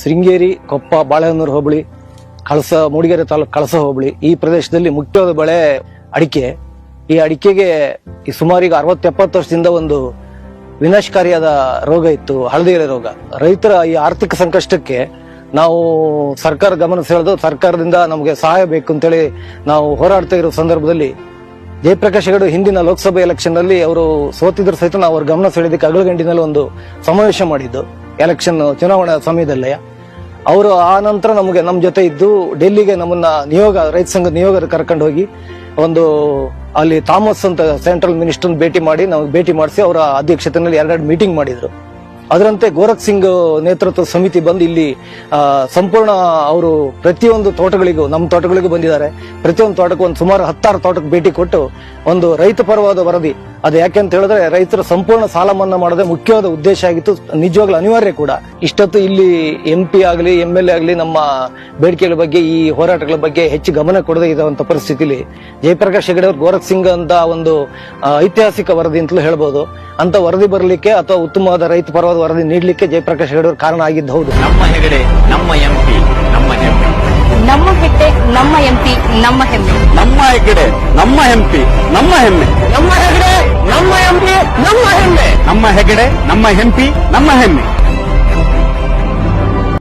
ಶೃಂಗೇರಿ, ಕೊಪ್ಪ, ಬಾಳೆಹೊನ್ನೂರು ಹೋಬಳಿ, ಕಳಸ, ಮೂಡಿಗೆರೆ ತಾಲೂಕು ಕಳಸ ಹೋಬಳಿ ಈ ಪ್ರದೇಶದಲ್ಲಿ ಮುಖ್ಯವಾದ ಬೆಳೆ ಅಡಿಕೆ. ಈ ಅಡಿಕೆಗೆ ಸುಮಾರು ಈಗ 60-70 ವರ್ಷದಿಂದ ಒಂದು ವಿನಾಶಕಾರಿಯಾದ ರೋಗ ಇತ್ತು, ಹಳದಿ ಎಲೆ ರೋಗ. ರೈತರ ಈ ಆರ್ಥಿಕ ಸಂಕಷ್ಟಕ್ಕೆ ನಾವು ಸರ್ಕಾರ ಗಮನ ಸೆಳೆದು ಸರ್ಕಾರದಿಂದ ನಮಗೆ ಸಹಾಯ ಬೇಕು ಅಂತೇಳಿ ನಾವು ಹೋರಾಡ್ತಾ ಇರೋ ಸಂದರ್ಭದಲ್ಲಿ ಜಯಪ್ರಕಾಶ್ ಹೆಗಡೆ ಹಿಂದಿನ ಲೋಕಸಭೆ ಎಲೆಕ್ಷನ್ ನಲ್ಲಿ ಅವರು ಸೋತಿದ್ರು ಸಹಿತ ನಾವು ಅವ್ರ ಗಮನ ಸೆಳೆದಕ್ಕೆ ಅಗಳಗಂಡಿನಲ್ಲಿ ಒಂದು ಸಮಾವೇಶ ಮಾಡಿದ್ದು ಎಲೆಕ್ಷನ್ ಚುನಾವಣಾ ಸಮಯದಲ್ಲೇ. ಅವರು ಆ ನಂತರ ನಮ್ಮ ಜೊತೆ ಇದ್ದು ಡೆಲ್ಲಿಗೆ ನಮ್ಮನ್ನ ರೈತ ಸಂಘದ ನಿಯೋಗ ಕರ್ಕೊಂಡು ಹೋಗಿ ಒಂದು ಅಲ್ಲಿ ಥಾಮಸ್ ಅಂತ ಸೆಂಟ್ರಲ್ ಮಿನಿಸ್ಟರ್ ಭೇಟಿ ಮಾಡಿ ನಮಗೆ ಭೇಟಿ ಮಾಡಿಸಿ ಅವರ ಅಧ್ಯಕ್ಷತೆಯಲ್ಲಿ 2 ಮೀಟಿಂಗ್ ಮಾಡಿದ್ರು. ಅದರಂತೆ ಗೋರಖ್ ಸಿಂಗ್ ನೇತೃತ್ವದ ಸಮಿತಿ ಬಂದು ಇಲ್ಲಿ ಸಂಪೂರ್ಣ ಅವರು ಪ್ರತಿಯೊಂದು ತೋಟಗಳಿಗೂ, ನಮ್ಮ ತೋಟಗಳಿಗೂ ಬಂದಿದ್ದಾರೆ. ಪ್ರತಿಯೊಂದು ತೋಟಕ್ಕೂ ಒಂದು ಸುಮಾರು 10 ತೋಟಕ್ಕೆ ಭೇಟಿ ಕೊಟ್ಟು ಒಂದು ರೈತ ಪರವಾದ ವರದಿ, ಅದು ಯಾಕೆಂತ ಹೇಳಿದ್ರೆ ರೈತರ ಸಂಪೂರ್ಣ ಸಾಲ ಮನ್ನಾ ಮಾಡೋದೇ ಮುಖ್ಯವಾದ ಉದ್ದೇಶ ಆಗಿತ್ತು, ನಿಜವಾಗ್ಲೂ ಅನಿವಾರ್ಯ ಕೂಡ. ಇಷ್ಟೊತ್ತು ಇಲ್ಲಿ MP ಆಗಲಿ MLA ಆಗಲಿ ನಮ್ಮ ಬೇಡಿಕೆಗಳ ಬಗ್ಗೆ, ಈ ಹೋರಾಟಗಳ ಬಗ್ಗೆ ಹೆಚ್ಚು ಗಮನ ಕೊಡದೇ ಇರುವಂತ ಪರಿಸ್ಥಿತಿಲಿ ಜಯಪ್ರಕಾಶ್ ಹೆಗಡೆ ಅವರು ಗೋರಖ್ ಸಿಂಗ್ ಅಂತ ಒಂದು ಐತಿಹಾಸಿಕ ವರದಿ ಅಂತಲೂ ಹೇಳ್ಬೋದು. ಅಂತ ವರದಿ ಬರಲಿಕ್ಕೆ ಅಥವಾ ಉತ್ತಮವಾದ ರೈತ ಪರವಾದ ವರದಿ ನೀಡಲಿಕ್ಕೆ ಜಯಪ್ರಕಾಶ್ ಹೆಗಡೆ ಅವರು ಕಾರಣ ಆಗಿದ್ದು ಹೌದು. ನಮ್ಮ ಹೆಗಡೆ, ನಮ್ಮ MP, ನಮ್ಮ ಹೆಮ್ಮೆ. ನಮ್ಮ ಹೆಗಡೆ, ನಮ್ಮ MP, ನಮ್ಮ ಹೆಮ್ಮೆ. ನಮ್ಮ ಹೆಗಡೆ, ನಮ್ಮ MP, ನಮ್ಮ ಹೆಮ್ಮೆ. ನಮ್ಮ ಹೆಗಡೆ, ನಮ್ಮ MP, ನಮ್ಮ ಹೆಮ್ಮೆ. ನಮ್ಮ ಹೆಗಡೆ, ನಮ್ಮ MP, ನಮ್ಮ ಹೆಮ್ಮೆ.